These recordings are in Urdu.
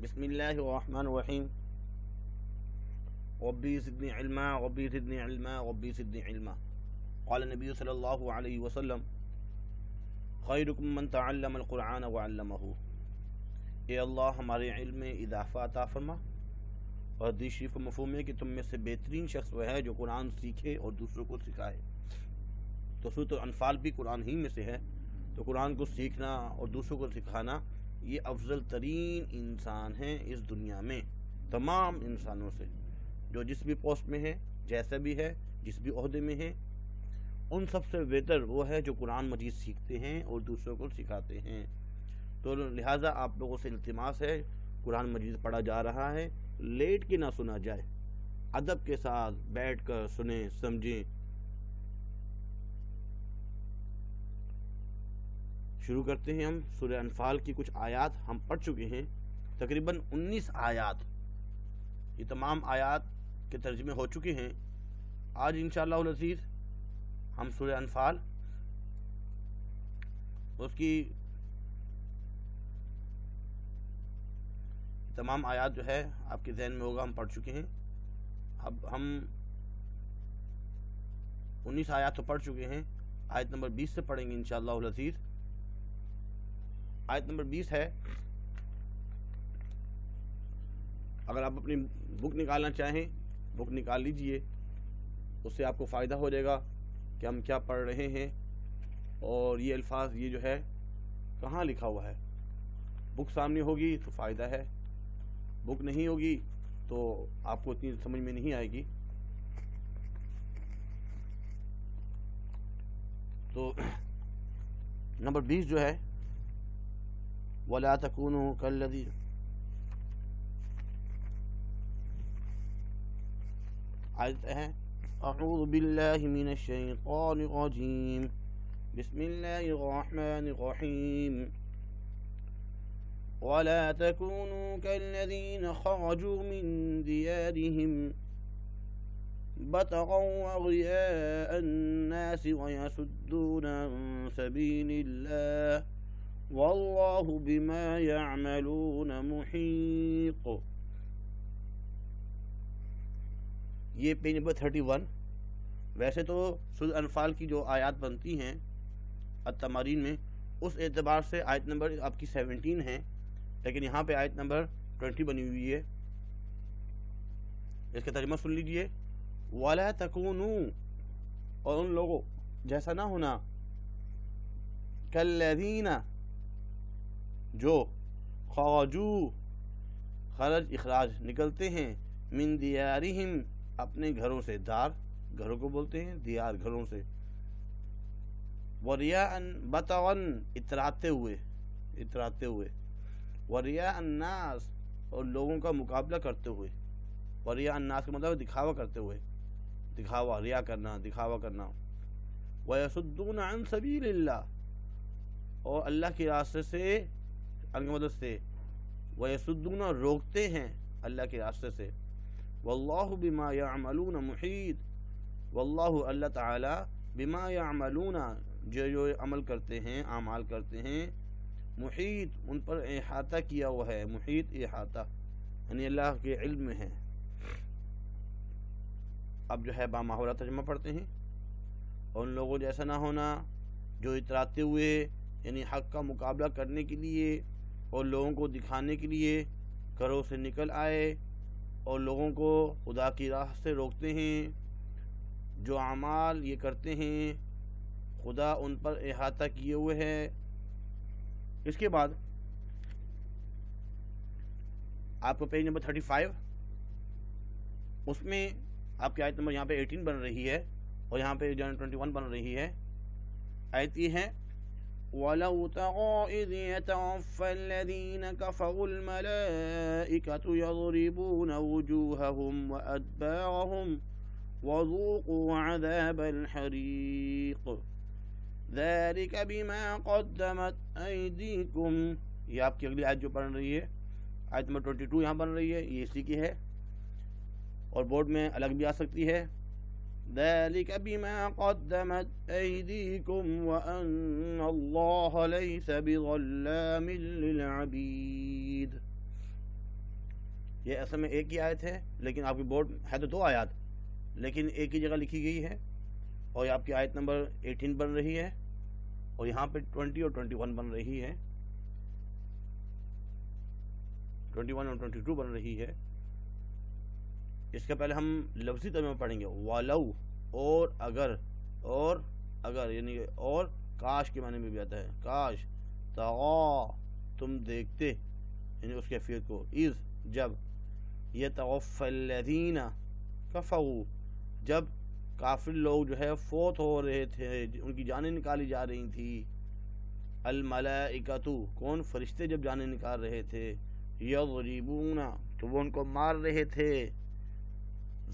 بسم اللہ الرحمن الرحیم ربی زدنی علما ربی زدنی علما ربی زدنی علما قال نبی صلی اللہ علیہ وسلم خیرکم من تعلم القرآن وعلمہ. اے اللہ ہمارے علم میں اضافہ عطا فرما. اور حدیث شریف کا مفہوم ہے کہ تم میں سے بہترین شخص وہ ہے جو قرآن سیکھے اور دوسروں کو سکھائے. تو سورۃ الانفال بھی قرآن ہی میں سے ہے. تو قرآن کو سیکھنا اور دوسروں کو سکھانا یہ افضل ترین انسان ہیں اس دنیا میں تمام انسانوں سے. جو جس بھی پوسٹ میں ہے، جیسا بھی ہے، جس بھی عہدے میں ہے، ان سب سے بہتر وہ ہے جو قرآن مجید سیکھتے ہیں اور دوسروں کو سکھاتے ہیں. تو لہٰذا آپ لوگوں سے التماس ہے، قرآن مجید پڑھا جا رہا ہے، لیٹ کے نہ سنا جائے، ادب کے ساتھ بیٹھ کر سنیں سمجھیں. شروع کرتے ہیں ہم. سورہ انفال کی کچھ آیات ہم پڑھ چکے ہیں، تقریباً 19 آیات. یہ تمام آیات کے ترجمے ہو چکے ہیں. آج انشاءاللہ العزیز ہم سورہ انفال اس کی تمام آیات جو ہے آپ کے ذہن میں ہوگا، ہم پڑھ چکے ہیں. اب ہم 19 آیات تو پڑھ چکے ہیں، آیت نمبر 20 سے پڑھیں گے انشاءاللہ العزیز. آیت نمبر 20 ہے. اگر آپ اپنی بک نکالنا چاہیں بک نکال لیجئے، اس سے آپ کو فائدہ ہو جائے گا کہ ہم کیا پڑھ رہے ہیں اور یہ الفاظ یہ جو ہے کہاں لکھا ہوا ہے. بک سامنے ہوگی تو فائدہ ہے، بک نہیں ہوگی تو آپ کو اتنی سمجھ میں نہیں آئے گی. تو نمبر 20 جو ہے وَلَا تَكُونُوا كَالَّذِينَ آیت ہے اعوذ باللہ من الشیطان الرجیم بسم اللہ الرحمن الرحیم وَلَا تَكُونُوا كَالَّذِينَ خَرَجُوا مِن دِيَارِهِمْ بَطَرًا وَرِئَاءَ النَّاسِ وَيَصُدُّونَ عَن سَبِيلِ اللَّهِ وَاللَّهُ بِمَا يَعْمَلُونَ مُحِيطٌ. یہ پیج نمبر 31. ویسے تو سورۃ انفال کی جو آیات بنتی ہیں التمارین میں، اس اعتبار سے آیت نمبر آپ کی 17 ہے، لیکن یہاں پہ آیت نمبر 20 بنی ہوئی ہے. اس کا ترجمہ سن لیجئے. وَلَا تَكُونُوا، اور ان لوگوں جیسا نہ ہونا، کالذین جو خرجوا خرج اخراج نکلتے ہیں، من دیارہم اپنے گھروں سے. دار گھروں کو بولتے ہیں، دیار گھروں سے. وریاء بطرا اتراتے ہوئے. وریاء الناس اور لوگوں کا مقابلہ کرتے ہوئے. وریاء الناس کا مطلب دکھاوا کرتے ہوئے، دکھاوا، ریا کرنا، دکھاوا کرنا. وَيَصُدُّونَ عَن سَبِيلِ اللَّهِ اور اللہ کے راستے سے، ان کی مدد سے. وَيَصُدُّونَ روکتے ہیں اللہ کے راستے سے. وَاللَّهُ بِمَا يَعْمَلُونَ مُحِيطٌ واللہ اللہ تعالی بما یعملون جو عمل کرتے ہیں، اعمال کرتے ہیں، محیط ان پر احاطہ کیا ہوا ہے. محیط احاطہ یعنی اللہ کے علم میں ہے. اب جو ہے باماحولہ ترجمہ پڑھتے ہیں. اور ان لوگوں جیسا نہ ہونا جو اتراتے ہوئے یعنی حق کا مقابلہ کرنے کے لیے اور لوگوں کو دکھانے کے لیے گھروں سے نکل آئے اور لوگوں کو خدا کی راہ سے روکتے ہیں. جو اعمال یہ کرتے ہیں خدا ان پر احاطہ کیے ہوئے ہے. اس کے بعد آپ کو پیج نمبر 35، اس میں آپ کی آیت نمبر یہاں پہ 18 بن رہی ہے اور یہاں پہ 21 بن رہی ہے. آیت یہ ہے وَلَوْ تَرَىٰ إِذْ يَتَوَفَّى الَّذِينَ كَفَرُوا الْمَلَائِكَةُ يَضْرِبُونَ وُجُوهَهُمْ وَأَدْبَارَهُمْ وَذُوقُوا عَذَابَ الْحَرِيقِ ذَلِكَ بِمَا قَدَّمَتْ أَيْدِيكُمْ. یہ آپ کی اگلی آیت جو پڑھ رہی ہے، آیت نمبر 22 یہاں بن رہی ہے، یہ اسی کی ہے اور بورڈ میں الگ بھی آ سکتی ہے. ذَلِكَ بِمَا قَدَّمَتْ أَيْدِيكُمْ وَأَنَّ اللَّهَ لَيْسَ بِظَلَّامٍ لِّلْعَبِيدِ. یہ اصل میں ایک ہی آیت ہے، لیکن آپ کی بورڈ ہے تو 2 آیات، لیکن ایک ہی جگہ لکھی گئی ہے، اور آپ کی آیت نمبر 18 بن رہی ہے، اور یہاں پہ 20 اور 21 بن رہی ہے، 21 اور 22 بن رہی ہے۔ اس کا پہلے ہم لفظی ترجمہ پڑھیں گے، ولو، اور اگر یعنی اور کاش کے معنی میں بھی آتا ہے، کاش، تغا، تم دیکھتے، یعنی اس کیفیت کو، اذ، جب، یتوفی الذین کفروا، جب کافر لوگ جو ہے فوت ہو رہے تھے، ان کی جانیں نکالی جا رہی تھی، الملائکۃ، کون؟ فرشتے جب جانیں نکال رہے تھے، یضربون، تو وہ ان کو مار رہے تھے،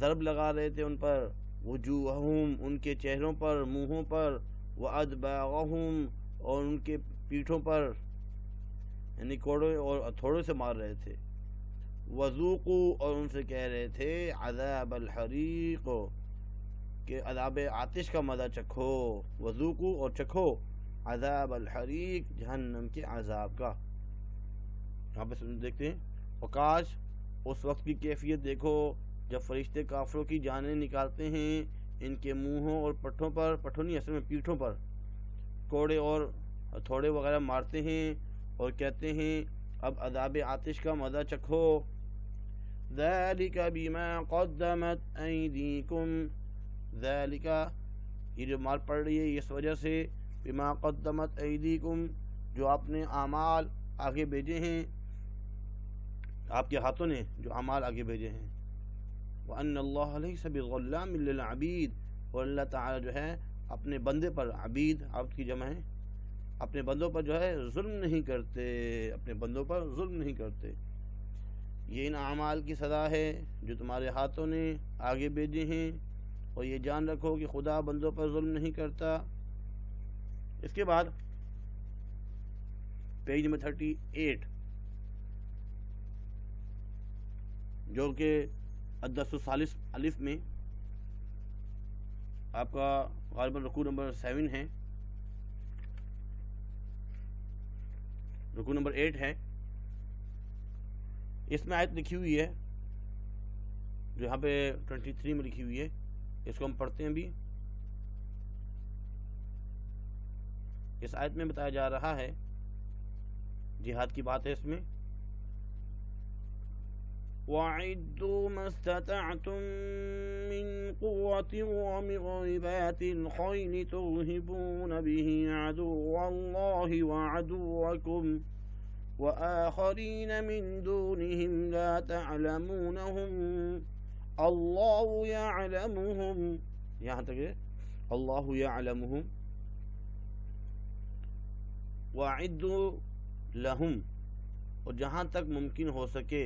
ضرب لگا رہے تھے ان پر، وجوہہم، ان کے چہروں پر، منہوں پر، وادبارہم، اور ان کے پیٹھوں پر، یعنی کوڑے اور ہتھوڑے سے مار رہے تھے، وذوقوا، اور ان سے کہہ رہے تھے عذاب الحریق، کہ عذاب آتش کا مزہ چکھو، وذوقوا، اور چکھو، عذاب الحریق، جہنم کے عذاب کا۔ یہاں پہ دیکھتے ہیں، وکاش، اس وقت کی کیفیت دیکھو جب فرشتے کافروں کی جانیں نکالتے ہیں ان کے منہوں اور پٹھوں پر، پٹھوں نہیں اصل میں پیٹھوں پر، کوڑے اور ہتھوڑے وغیرہ مارتے ہیں اور کہتے ہیں اب عذاب آتش کا مزہ چکھو۔ ذالک بما قدمت ایدیکم، ذالک، یہ جو مار پڑ رہی ہے اس وجہ سے، بما قدمت ایدیکم، جو آپ نے اعمال آگے بھیجے ہیں، آپ کے ہاتھوں نے جو اعمال آگے بھیجے ہیں، وَأَنَّ اللَّهَ لَيْسَ بِظَلَّامٍ لِّلْعَبِيدِ، اور اللہ تعالیٰ جو ہے اپنے بندے پر، عبید عبد کی جمع ہے، اپنے بندوں پر جو ہے ظلم نہیں کرتے، اپنے بندوں پر ظلم نہیں کرتے۔ یہ ان اعمال کی سزا ہے جو تمہارے ہاتھوں نے آگے بھیجے ہیں، اور یہ جان رکھو کہ خدا بندوں پر ظلم نہیں کرتا۔ اس کے بعد پیج نمبر 38، جو کہ الدرس الثالث الف میں آپ کا غالباً رکوع نمبر 7 ہے، رکوع نمبر 8 ہے، اس میں آیت لکھی ہوئی ہے جو یہاں پہ 23 میں لکھی ہوئی ہے، اس کو ہم پڑھتے ہیں بھی۔ اس آیت میں بتایا جا رہا ہے، جہاد کی بات ہے اس میں، وَأَعِدُّوا مَا اسْتَطَعْتُم مِّن قُوَّةٍ وَمِن رِّبَاطِ الْخَيْلِ تُرْهِبُونَ بِهِ عَدُوَّ اللَّهِ وَعَدُوَّكُمْ وَآخَرِينَ مِن دُونِهِمْ لَا تَعْلَمُونَهُمْ اللَّهُ يَعْلَمُهُمْ، یہاں تک ہے، اللَّهُ يَعْلَمُهُمْ، وَأَعِدُّوا لَهُمْ، اور جہاں تک ممکن ہو سکے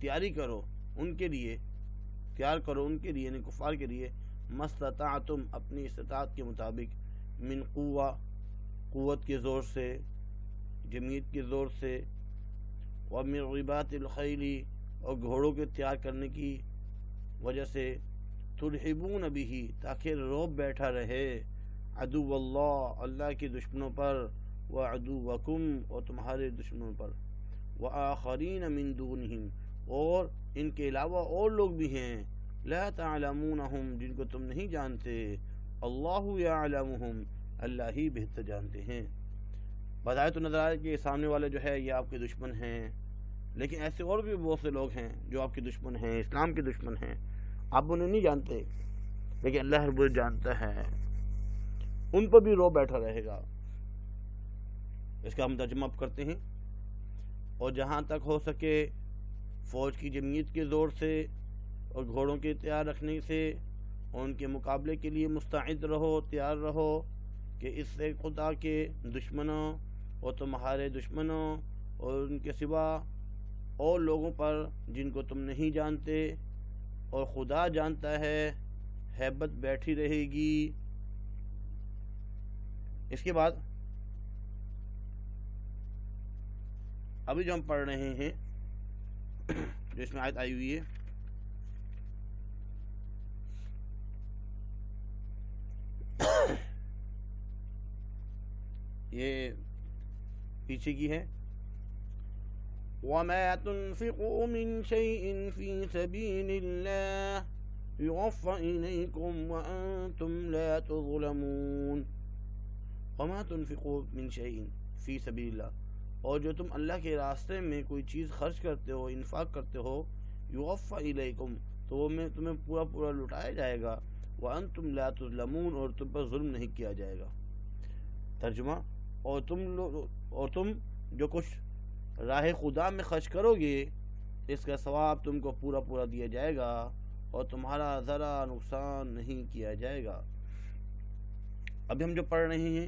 تیاری کرو ان کے لیے، تیار کرو ان کے لیے، یعنی کفار کے لیے، مستطاعتم، اپنی استطاعت کے مطابق، من قوہ، قوت کے زور سے، جمعیت کے زور سے، ومن رباط الخیل، اور گھوڑوں کے تیار کرنے کی وجہ سے، ترہبون بہ، تاکہ روب بیٹھا رہے، عدو اللہ، اللہ کے دشمنوں پر، وعدوکم، اور تمہارے دشمنوں پر، وآخرین من دونہم، اور ان کے علاوہ اور لوگ بھی ہیں، لا تعلمونہم، جن کو تم نہیں جانتے، اللہ یعلمہم، اللہ ہی بہتر جانتے ہیں۔ بظاہر تو نظر آئے کہ سامنے والے جو ہے یہ آپ کے دشمن ہیں، لیکن ایسے اور بھی بہت سے لوگ ہیں جو آپ کے دشمن ہیں، اسلام کے دشمن ہیں، آپ انہیں نہیں جانتے، لیکن اللہ رب العزت جانتا ہے، ان پر بھی رو بیٹھا رہے گا۔ اس کا ہم ترجمہ اب کرتے ہیں، اور جہاں تک ہو سکے فوج کی جمعیت کے زور سے اور گھوڑوں کے تیار رکھنے سے، اور ان کے مقابلے کے لیے مستعد رہو، تیار رہو، کہ اس سے خدا کے دشمنوں اور تمہارے دشمنوں اور ان کے سوا اور لوگوں پر جن کو تم نہیں جانتے اور خدا جانتا ہے، ہیبت بیٹھی رہے گی۔ اس کے بعد ابھی جو ہم پڑھ رہے ہیں، جو اس میں آیت آئی ہوئی ہے، یہ پیچھے کی ہے، وما تنفقوا من شيء في سبيل الله يوفى إليكم وأنتم لا تظلمون. وما تنفقوا من شيء في سبيل الله، اور جو تم اللہ کے راستے میں کوئی چیز خرچ کرتے ہو، انفاق کرتے ہو، یوفى إليكم، تو وہ میں تمہیں پورا پورا لٹایا جائے گا، وأنتم لا تظلمون، اور تم پر ظلم نہیں کیا جائے گا. ترجمہ، اور تم جو کچھ راہ خدا میں خرچ کرو گے اس کا ثواب تم کو پورا پورا دیا جائے گا اور تمہارا ذرا نقصان نہیں کیا جائے گا. ابھی ہم جو پڑھ رہے ہیں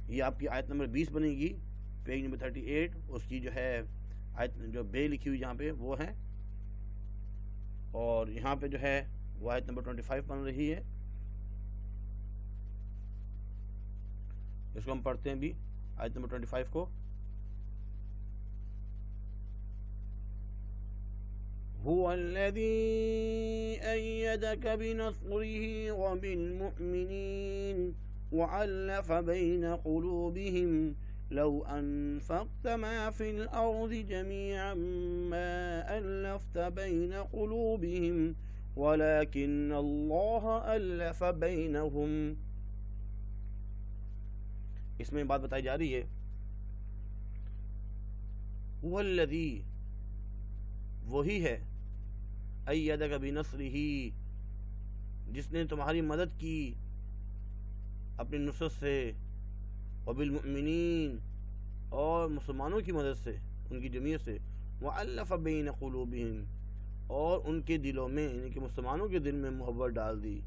یہ آپ کی آیت نمبر 20 بنے گی، پیج نمبر 38. اس کی جو ہے آیت جو بے لکھی ہوئی یہاں پہ وہ ہے، اور یہاں پہ جو ہے وہ آیت نمبر 25 بن رہی ہے. اس کو ہم پڑھتے ہیں بھی آیت نمبر 25 کو. هو الذي أيدك بنصره وبالمؤمنين وألف بين قلوبهم لو أنفقت ما في الأرض جميعا ما ألفت بين قلوبهم ولكن الله ألف بينهم. اس میں بات بتائی جا رہی ہے، هو الذي، وہی ہے، ایدک بنصرہ، جس نے تمہاری مدد کی اپنی نصرت سے، وبالمؤمنین، اور مسلمانوں کی مدد سے، ان کی جمعیت سے، وَأَلَّفَ بَيْنَ قُلُوبِهِمْ، اور ان کے دلوں میں، یعنی کہ مسلمانوں کے دل میں محبت ڈال دی.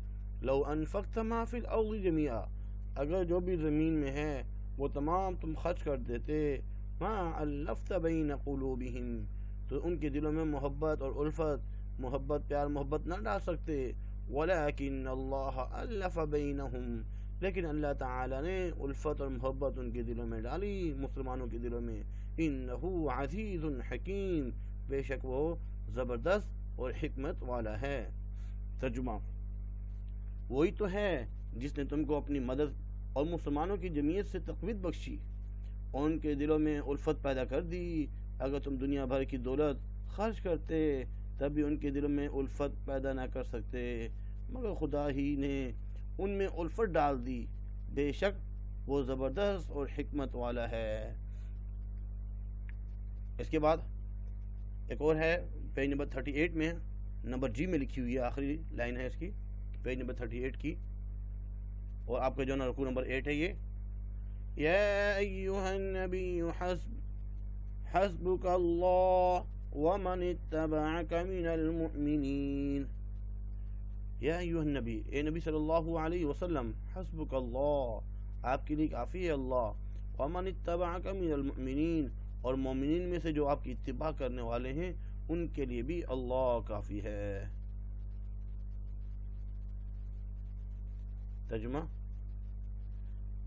لَوْ أَنفَقْتَ مَا فِي الْأَرْضِ جَمِيعًا، اگر جو بھی زمین میں ہے وہ تمام تم خرچ کر دیتے، مَا أَلَّفْتَ بَيْنَ قُلُوبِهِمْ، تو ان کے دلوں میں محبت اور الفت، محبت پیار محبت نہ ڈال سکتے. ولیکن اللہ الف بینہم، لیکن اللہ تعالی نے الفت اور محبت ان کے دلوں میں ڈالی، مسلمانوں کے دلوں میں. انہ عزیز حکیم، بے شک وہ زبردست اور حکمت والا ہے. ترجمہ، وہی تو ہے جس نے تم کو اپنی مدد اور مسلمانوں کی جمعیت سے تقویت بخشی اور ان کے دلوں میں الفت پیدا کر دی. اگر تم دنیا بھر کی دولت خرچ کرتے تب بھی ان کے دلوں میں الفت پیدا نہ کر سکتے، مگر خدا ہی نے ان میں الفت ڈال دی. بے شک وہ زبردست اور حکمت والا ہے. اس کے بعد ایک اور ہے، پیج نمبر 38 میں، نمبر جی میں لکھی ہوئی ہے، آخری لائن ہے اس کی، پیج نمبر 38 کی، اور آپ کا جو نا رکوع نمبر 8 ہے یہ. یا ایھا النبی حسبک اللہ ومن اتبعک من المؤمنین. یا ایھا النبی، اے نبی صلی اللہ علیہ وسلم، حسبک اللہ، آپ کے لیے کافی ہے اللہ، ومن اتبعک من المؤمنین، اور مومنین میں سے جو آپ کی اتباع کرنے والے ہیں ان کے لیے بھی اللہ کافی ہے. ترجمہ،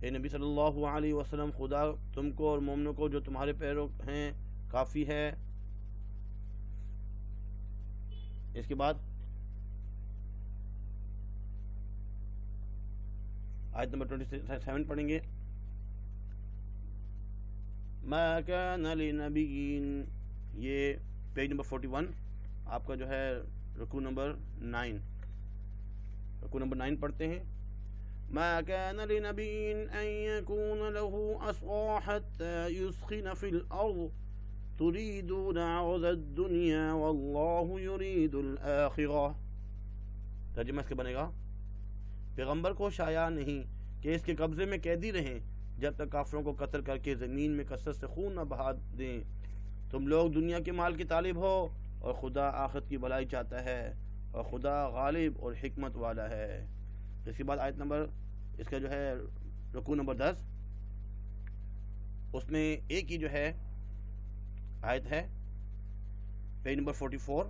اے نبی صلی اللہ علیہ وسلم، خدا تم کو اور مومنوں کو جو تمہارے پیرو ہیں کافی ہے. اس کے بعد آیت نمبر 27 پڑھیں گے. ما کان لنبی، یہ پیج نمبر 41، آپ کا جو ہے رکوع نمبر 9، رکوع نمبر 9 پڑھتے ہیں. ما كان لنبي أن يكون له أسرى حتى يسخن في الأرض تريدون عرض الدنيا والله يريد الآخرة. ترجمہ اس کے بنے گا، پیغمبر کو شایع نہیں کہ اس کے قبضے میں قیدی رہیں جب تک کافروں کو قتل کر کے زمین میں کثرت سے خون نہ بہا دیں. تم لوگ دنیا کے مال کے طالب ہو اور خدا آخرت کی بھلائی چاہتا ہے، اور خدا غالب اور حکمت والا ہے. اس کے بعد آیت نمبر، اس کا جو ہے رکوع نمبر 10، اس میں ایک ہی جو ہے آیت ہے، پیج نمبر 44.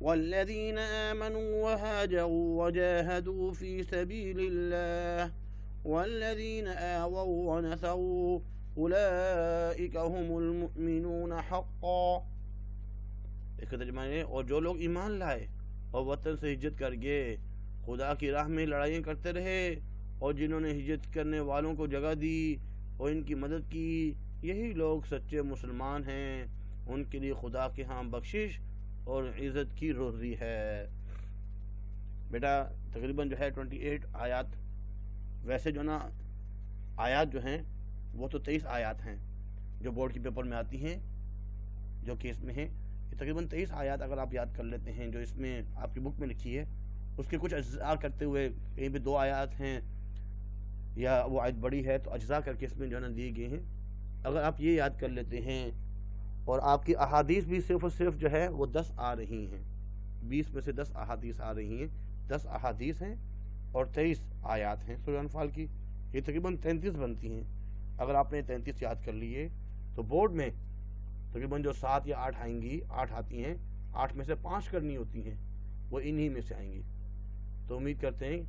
والذین آمنوا وهاجروا وجاهدوا في سبيل الله والذین آووا ونصروا أولئك هم المؤمنون حقا. اس کا ترجمہ ہے، اور جو لوگ ایمان لائے اور وطن سے ہجرت کر گئے، خدا کی راہ میں لڑائیاں کرتے رہے، اور جنہوں نے ہجرت کرنے والوں کو جگہ دی اور ان کی مدد کی، یہی لوگ سچے مسلمان ہیں. ان کے لیے خدا کے ہاں بخشش اور عزت کی روزی ہے۔ بیٹا تقریباً جو ہے 28 آیات، ویسے جو نا آیات جو ہیں وہ تو 23 آیات ہیں جو بورڈ کے پیپر میں آتی ہیں، جو کہ اس میں ہیں یہ تقریباً 23 آیات اگر آپ یاد کر لیتے ہیں جو اس میں آپ کی بک میں لکھی ہے، اس کے کچھ اجزاء کرتے ہوئے کہیں بھی 2 آیات ہیں یا وہ آیت بڑی ہے تو اجزاء کر کے اس میں جو ہے نا دیے گئے ہیں۔ اگر آپ یہ یاد کر لیتے ہیں اور آپ کی احادیث بھی صرف اور صرف جو ہے وہ 10 آ رہی ہیں، 20 میں سے 10 احادیث آ رہی ہیں، 10 احادیث ہیں اور 23 آیات ہیں سورہ انفال کی، یہ تقریباً 33 بنتی ہیں۔ اگر آپ نے 33 یاد کر لیے تو بورڈ میں تقریباً جو 7 یا 8 آئیں گی، 8 آتی ہیں، 8 میں سے 5 کرنی ہوتی ہیں، وہ انہی میں سے آئیں گی۔ تو امید کرتے ہیں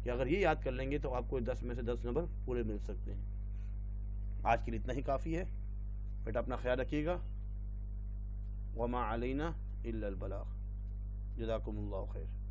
کہ اگر یہ یاد کر لیں گے تو آپ کو 10 میں سے 10 نمبر پورے مل سکتے ہیں۔ آج کے لیے اتنا ہی کافی ہے، بیٹا اپنا خیال رکھیے گا۔ وما علینا الا البلاغ۔ جزاکم اللہ خیر۔